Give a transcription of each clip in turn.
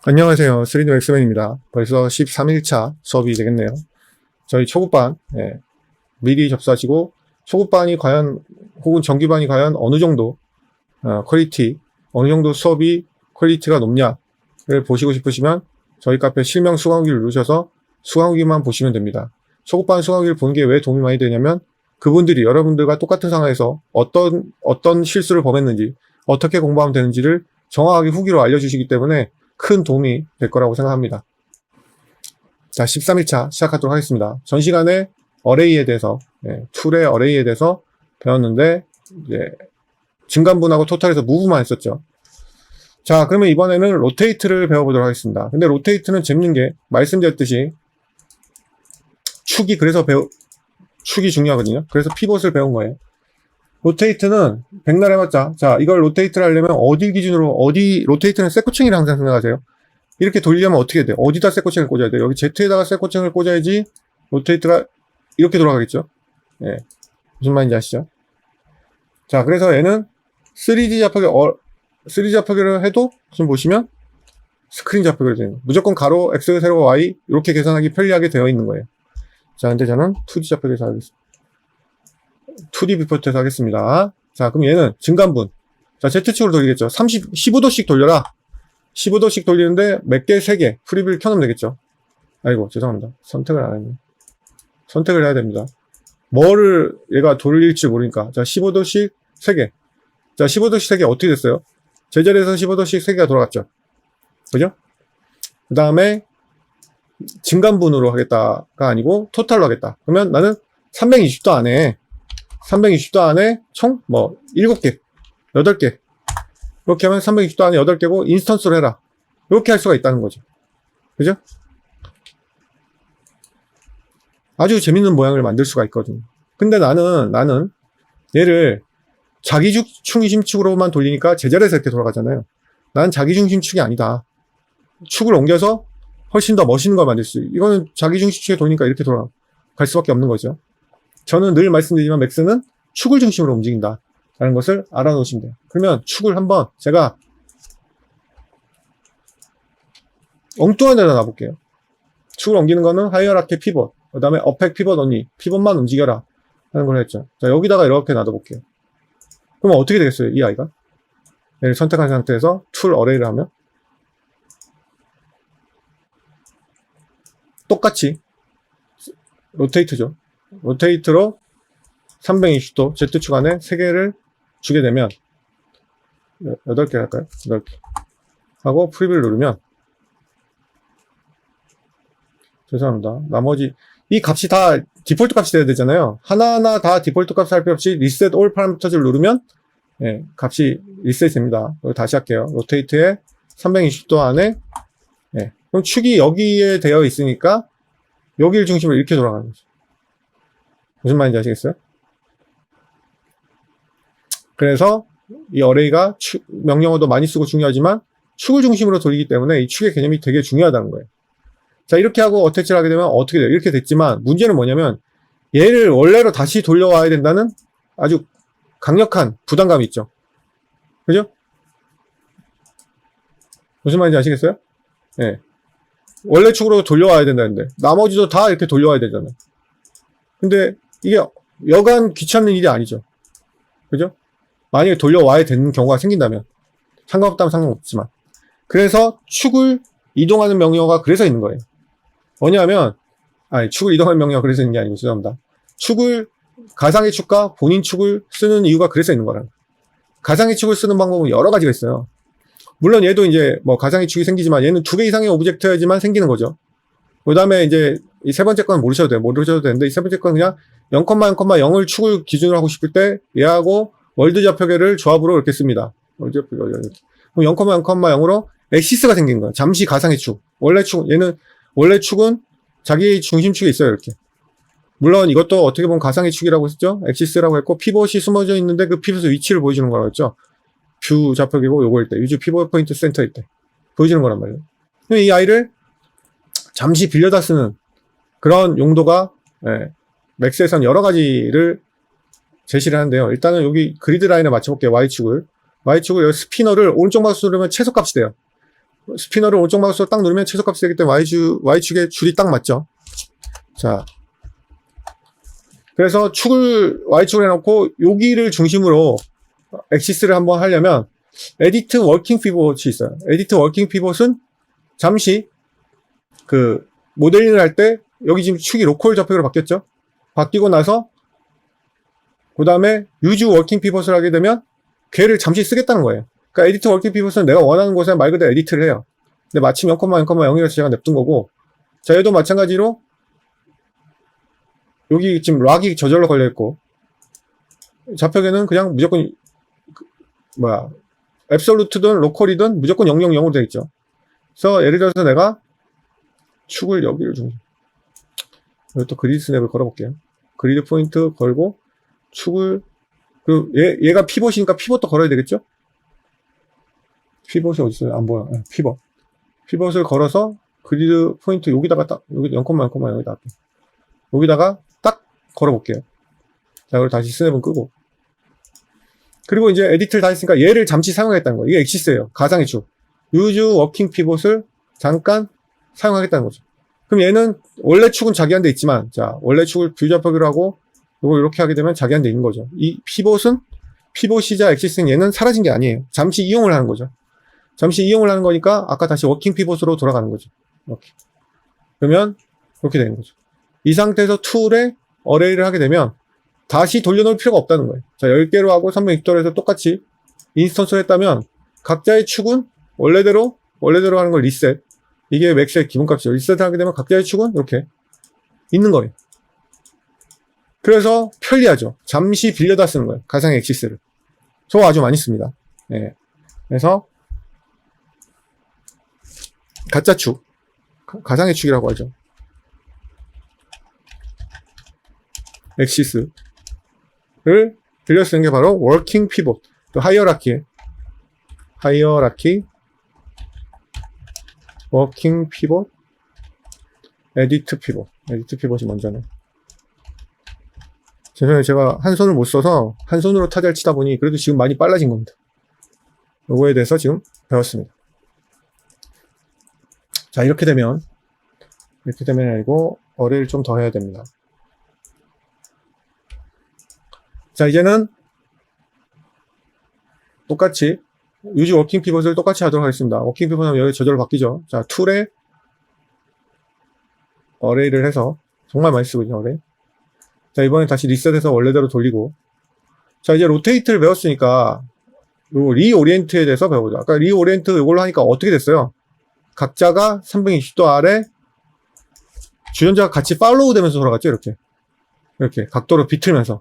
안녕하세요. 3D 맥스맨입니다. 벌써 13일차 수업이 되겠네요. 저희 초급반, 미리 접수하시고, 초급반이 과연, 혹은 정규반이 과연 어느 정도, 퀄리티, 어느 정도 수업이 퀄리티가 높냐를 보시고 싶으시면, 저희 카페 실명 수강후기를 누르셔서 수강후기만 보시면 됩니다. 초급반 수강후기를 보는 게 왜 도움이 많이 되냐면, 그분들이 여러분들과 똑같은 상황에서 어떤 실수를 범했는지, 어떻게 공부하면 되는지를 정확하게 후기로 알려주시기 때문에 큰 도움이 될 거라고 생각합니다. 자, 13일차 시작하도록 하겠습니다. 전 시간에 어레이에 대해서, 툴의 어레이에 대해서 배웠는데, 이제, 증간분하고 토탈에서 무브만 했었죠. 자, 그러면 이번에는 로테이트를 배워보도록 하겠습니다. 근데 로테이트는 재밌는 게, 말씀드렸듯이, 축이 중요하거든요. 그래서 피벗을 배운 거예요. 로테이트는 백날 해봤자, 자, 이걸 로테이트를 하려면 어디 기준으로, 로테이트는 쇠코칭이라 항상 생각하세요. 이렇게 돌리려면 어떻게 해야 돼? 어디다 쇠코칭을 꽂아야 돼? 여기 Z에다가 쇠코칭을 꽂아야지 로테이트가 이렇게 돌아가겠죠? 예. 무슨 말인지 아시죠? 자, 그래서 얘는 3D 잡표기를 해도 지금 보시면 스크린 잡표기로 되는 거예요. 무조건 가로, X, 세로, Y 이렇게 계산하기 편리하게 되어 있는 거예요. 자, 근데 저는 2D 잡표기에서 하겠습니다. 2D 뷰포트에서 하겠습니다. 자, 그럼 얘는 증간분. 자, Z축으로 돌리겠죠. 15도씩 돌려라. 15도씩 돌리는데 몇 개? 3개. 프리뷰를 켜놓으면 되겠죠. 아이고, 죄송합니다. 선택을 안 했네. 선택을 해야 됩니다. 뭐를 얘가 돌릴지 모르니까. 자, 15도씩 3개. 자, 15도씩 3개 어떻게 됐어요? 제자리에서 15도씩 3개가 돌아갔죠. 그죠? 그 다음에 증간분으로 하겠다가 아니고 토탈로 하겠다. 그러면 나는 320도 안에 총 7개, 8개. 이렇게 하면 320도 안에 8개고 인스턴스로 해라. 이렇게 할 수가 있다는 거죠. 그죠? 아주 재밌는 모양을 만들 수가 있거든요. 근데 나는 얘를 자기중심축으로만 돌리니까 제자리에서 이렇게 돌아가잖아요. 난 자기중심축이 아니다. 축을 옮겨서 훨씬 더 멋있는 걸 만들 수 있어요. 이거는 자기중심축에 돌리니까 이렇게 돌아갈 수밖에 없는 거죠. 저는 늘 말씀드리지만 맥스는 축을 중심으로 움직인다 라는 것을 알아놓으시면 돼요. 그러면 축을 한번 제가 엉뚱한 데다 놔볼게요. 축을 옮기는 거는 하이어라키 피벗, 그 다음에 어펙 피벗 언니, 피벗만 움직여라 하는 걸 했죠. 자, 여기다가 이렇게 놔둬볼게요. 그러면 어떻게 되겠어요? 이 아이가 얘를 선택한 상태에서 툴 어레이를 하면 똑같이 로테이트죠. 로테이트로 320도 Z축 안에 3개를 주게 되면 8개 할까요? 8개 하고 프리뷰를 누르면 죄송합니다. 나머지 이 값이 다 디폴트 값이 돼야 되잖아요. 하나하나 다 디폴트 값 살 필요 없이 리셋 올 파라미터즈를 누르면 값이 리셋이 됩니다. 다시 할게요. 로테이트에 320도 안에 그럼 축이 여기에 되어 있으니까 여기를 중심으로 이렇게 돌아가는 거죠. 무슨 말인지 아시겠어요? 그래서 이 어레이가 명령어도 많이 쓰고 중요하지만 축을 중심으로 돌리기 때문에 이 축의 개념이 되게 중요하다는 거예요. 자, 이렇게 하고 어태치를 하게 되면 어떻게 돼요? 이렇게 됐지만 문제는 뭐냐면 얘를 원래로 다시 돌려와야 된다는 아주 강력한 부담감이 있죠. 그죠? 무슨 말인지 아시겠어요? 원래 축으로 돌려와야 된다는데 나머지도 다 이렇게 돌려와야 되잖아요. 근데 이게 여간 귀찮은 일이 아니죠. 그죠? 만약에 돌려와야 되는 경우가 생긴다면 상관없다면 상관없지만 그래서 축을 이동하는 명령어가 그래서 있는 거예요. 뭐냐면 축을 이동하는 명령어가 그래서 있는 게 아니고 죄송합니다. 가상의 축과 본인 축을 쓰는 이유가 그래서 있는 거라는 거예요. 가상의 축을 쓰는 방법은 여러 가지가 있어요. 물론 얘도 이제 가상의 축이 생기지만 얘는 2개 이상의 오브젝트여야지만 생기는 거죠. 그 다음에 이제 이 세 번째 건 모르셔도 되는데 이 세 번째 건 그냥 0,0,0을 축을 기준으로 하고 싶을 때 얘하고 월드 좌표계를 조합으로 이렇게 씁니다. 월드 좌표계 이렇게. 그럼 0,0,0으로 엑시스가 생긴 거예요. 잠시 가상의 축. 얘는 원래 축은 자기 중심축에 있어요. 이렇게. 물론 이것도 어떻게 보면 가상의 축이라고 했죠. 엑시스라고 했고 피벗이 숨어져 있는데 그 피벗의 위치를 보여주는 거라고 했죠. 뷰 좌표계고 요거일 때, 유즈 피벗 포인트 센터일 때 보여주는 거란 말이에요. 이 아이를 잠시 빌려다 쓰는 그런 용도가 맥스에서는 여러 가지를 제시를 하는데요. 일단은 여기 그리드 라인에 맞춰볼게요. Y축을 여기 스피너를 오른쪽 마우스 누르면 최소값이 돼요. 스피너를 오른쪽 마우스로 딱 누르면 최소값이 되기 때문에 Y축에 줄이 딱 맞죠. 자. 그래서 축을 Y축으로 해놓고 여기를 중심으로 엑시스를 한번 하려면 에디트 워킹 피봇이 있어요. 에디트 워킹 피봇은 잠시 그 모델링을 할 때 여기 지금 축이 로컬 접촉으로 바뀌었죠. 바뀌고 나서 그 다음에 유즈 워킹 피봇을 하게 되면 걔를 잠시 쓰겠다는 거예요. 그러니까 에디트 워킹 피봇은 내가 원하는 곳에 말 그대로 에디트를 해요. 근데 마침 0,0,0이라서 제가 냅둔 거고, 자 얘도 마찬가지로 여기 지금 락이 저절로 걸려있고 좌표계는 그냥 무조건 앱솔루트든 로컬이든 무조건 000으로 되어 있죠. 그래서 예를 들어서 내가 축을 여기를 여기 또 그리드 스냅을 걸어볼게요. 그리드 포인트 걸고 축을 그리고 얘가 피봇이니까 피봇도 걸어야 되겠죠? 피봇이 어디 있어요? 안 보여. 피봇을 걸어서 그리드 포인트 여기다가 딱 여기 0,0,0 여기다 할게요. 여기다가 딱 걸어볼게요. 자, 그리고 다시 스냅은 끄고. 그리고 이제 에디트를 다 했으니까 얘를 잠시 사용하겠다는 거예요. 이게 엑시스예요. 가상의 축. 유즈 워킹 피봇을 잠깐 사용하겠다는 거죠. 그럼 얘는 원래 축은 자기한테 있지만, 자, 원래 축을 뷰 좌표기로 하고, 이거 이렇게 하게 되면 자기한테 있는 거죠. 이 피봇이자 엑시스는 얘는 사라진 게 아니에요. 잠시 이용을 하는 거죠. 잠시 이용을 하는 거니까, 아까 다시 워킹 피봇으로 돌아가는 거죠. 이렇게. 그러면, 이렇게 되는 거죠. 이 상태에서 툴에 어레이를 하게 되면, 다시 돌려놓을 필요가 없다는 거예요. 자, 10개로 하고 360도로 해서 똑같이 인스턴스를 했다면, 각자의 축은 원래대로 하는 걸 리셋. 이게 맥스의 기본값이죠. 리셋을 하게 되면 각자의 축은 이렇게 있는 거예요. 그래서 편리하죠. 잠시 빌려다 쓰는 거예요. 가상의 엑시스를. 저 아주 많이 씁니다. 예. 그래서 가짜 축, 가상의 축이라고 하죠. 엑시스를 빌려 쓰는 게 바로 워킹 피봇, 또 하이어라키, 워킹 피봇, 에디트 피봇이 먼저네. 죄송해요. 제가 한 손을 못 써서 한 손으로 타자를 치다 보니 그래도 지금 많이 빨라진 겁니다. 요거에 대해서 지금 배웠습니다. 자, 이렇게 되면 아니고 어레이를 좀 더 해야 됩니다. 자, 이제는 똑같이 유지 워킹 피벗을 똑같이 하도록 하겠습니다. 워킹 피벗 하면 여기 저절로 바뀌죠. 자, 툴에 어레이를 해서 정말 많이 쓰거든요, 어레이. 자, 이번엔 다시 리셋해서 원래대로 돌리고. 자, 이제 로테이트를 배웠으니까 요 리오리엔트에 대해서 배워보자. 아까 리오리엔트 이걸로 하니까 어떻게 됐어요? 각자가 360도 아래 주전자가 같이 팔로우 되면서 돌아갔죠, 이렇게 각도를 비틀면서.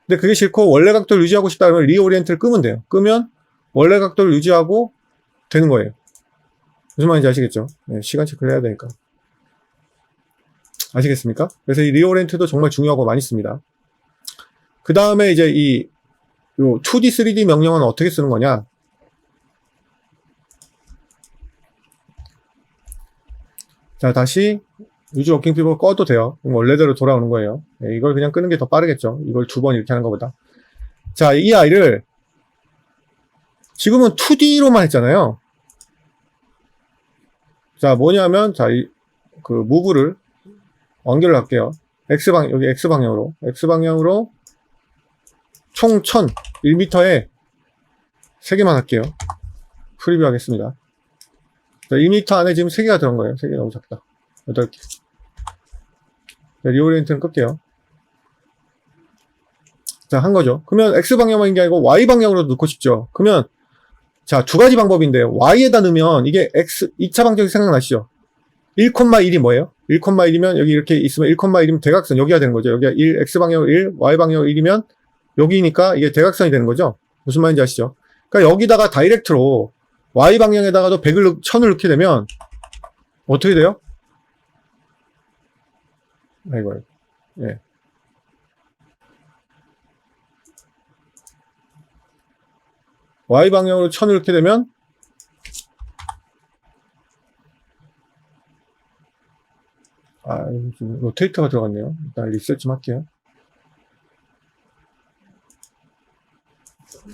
근데 그게 싫고 원래 각도를 유지하고 싶다면 리오리엔트를 끄면 돼요. 끄면 원래 각도를 유지하고 되는 거예요. 무슨 말인지 아시겠죠? 네, 시간 체크를 해야 되니까. 아시겠습니까? 그래서 이 리오리엔트도 정말 중요하고 많이 씁니다. 그 다음에 이제 요 2D, 3D 명령은 어떻게 쓰는 거냐? 자, 다시 유지 워킹 피벗 꺼도 돼요. 원래대로 돌아오는 거예요. 네, 이걸 그냥 끄는 게 더 빠르겠죠. 이걸 2번 이렇게 하는 것보다. 자, 이 아이를 지금은 2D로만 했잖아요. 자, 뭐냐면, 자, 그 무브를 완결을 할게요. 여기 X방향으로 총 1000, 1m에 3개만 할게요. 프리뷰 하겠습니다. 자, 1m 안에 지금 3개가 들어간 거예요. 3개 너무 작다. 8개. 자, 리오리엔트는 끌게요. 자, 한 거죠. 그러면 X방향만인 게 아니고 Y방향으로 넣고 싶죠. 그러면, 자, 두 가지 방법인데, Y에다 넣으면 이게 2차 방정식 생각나시죠? 1,1이 뭐예요? 1,1이면 여기 이렇게 있으면 1,1이면 대각선, 여기가 되는 거죠. 여기가 1, X방향 1, Y방향 1이면 여기니까 이게 대각선이 되는 거죠. 무슨 말인지 아시죠? 그러니까 여기다가 다이렉트로 Y방향에다가도 1000을 넣게 되면 어떻게 돼요? 아이고. 예. Y방향으로 1000을 넣게 되면 로테이터가 들어갔네요. 일단 리셋 좀 할게요.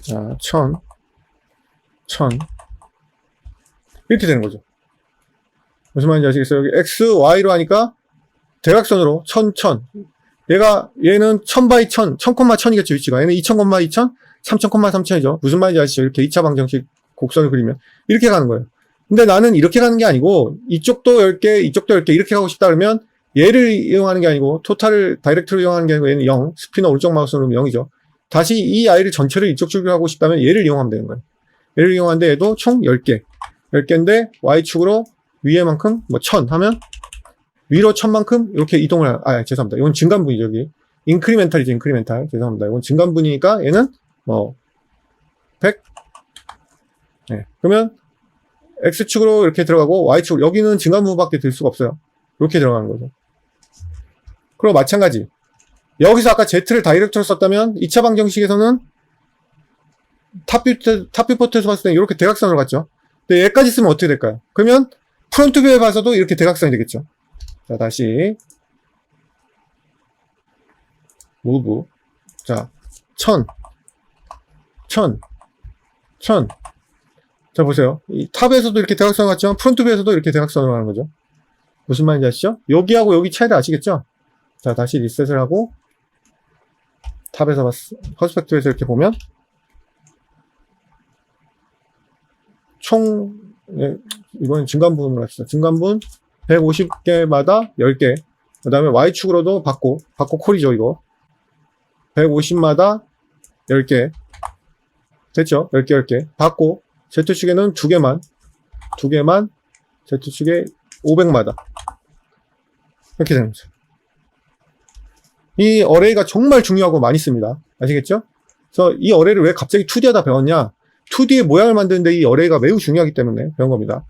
자, 1000 이렇게 되는 거죠. 무슨 말인지 아시겠어요? 여기 x, y로 하니까 대각선으로 1000, 1000. 얘는 1000 1000이겠죠, 위치가. 얘는 2000, 2000, 3000, 3000이죠. 무슨 말인지 아시죠? 이렇게 2차 방정식 곡선을 그리면. 이렇게 가는 거예요. 근데 나는 이렇게 가는 게 아니고, 이쪽도 10개, 이쪽도 10개, 이렇게 가고 싶다 그러면, 얘를 이용하는 게 아니고, 토탈을 다이렉트로 이용하는 게 아니고, 얘는 0. 스피너 오른쪽 마우스 누르면 0이죠. 다시 이 아이를 전체를 이쪽 쪽으로 하고 싶다면, 얘를 이용하면 되는 거예요. 얘를 이용하는데, 얘도 총 10개. 10개인데, Y축으로 위에만큼, 1000 하면, 위로 1000만큼 이렇게 이동을, 죄송합니다. 이건 증간분이죠, 여기. 인크리멘탈이죠, 인크리멘탈. 죄송합니다. 이건 증간분이니까 얘는 100. 네. 그러면 X축으로 이렇게 들어가고 Y축으로, 여기는 증간분밖에 들 수가 없어요. 이렇게 들어가는 거죠. 그리고 마찬가지. 여기서 아까 Z를 다이렉트로 썼다면 2차 방정식에서는 탑뷰 포트에서 봤을 때 이렇게 대각선으로 갔죠. 근데 얘까지 쓰면 어떻게 될까요? 그러면 프론트 뷰에 봐서도 이렇게 대각선이 되겠죠. 자, 다시 무브. 자, 1000 자, 보세요. 이 탑에서도 이렇게 대각선 같지만 프론트 뷰에서도 이렇게 대각선으로 가는 거죠. 무슨 말인지 아시죠? 여기하고 여기 차이를 아시겠죠? 자, 다시 리셋을 하고 탑에서 퍼스펙티브에서 이렇게 보면 총, 이번엔 증간분으로 합시다. 증간분 150개마다 10개. 그 다음에 Y축으로도 받고 콜이죠, 이거. 150마다 10개. 됐죠? 10개. 받고, Z축에는 2개만, Z축에 500마다. 이렇게 되는 거죠. 이 어레이가 정말 중요하고 많이 씁니다. 아시겠죠? 그래서 이 어레이를 왜 갑자기 2D하다 배웠냐? 2D의 모양을 만드는데 이 어레이가 매우 중요하기 때문에 배운 겁니다.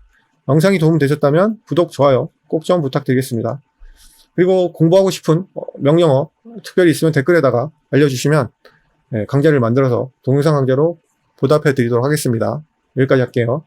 영상이 도움되셨다면 구독, 좋아요 꼭 좀 부탁드리겠습니다. 그리고 공부하고 싶은 명령어 특별히 있으면 댓글에다가 알려주시면 강좌를 만들어서 동영상 강좌로 보답해 드리도록 하겠습니다. 여기까지 할게요.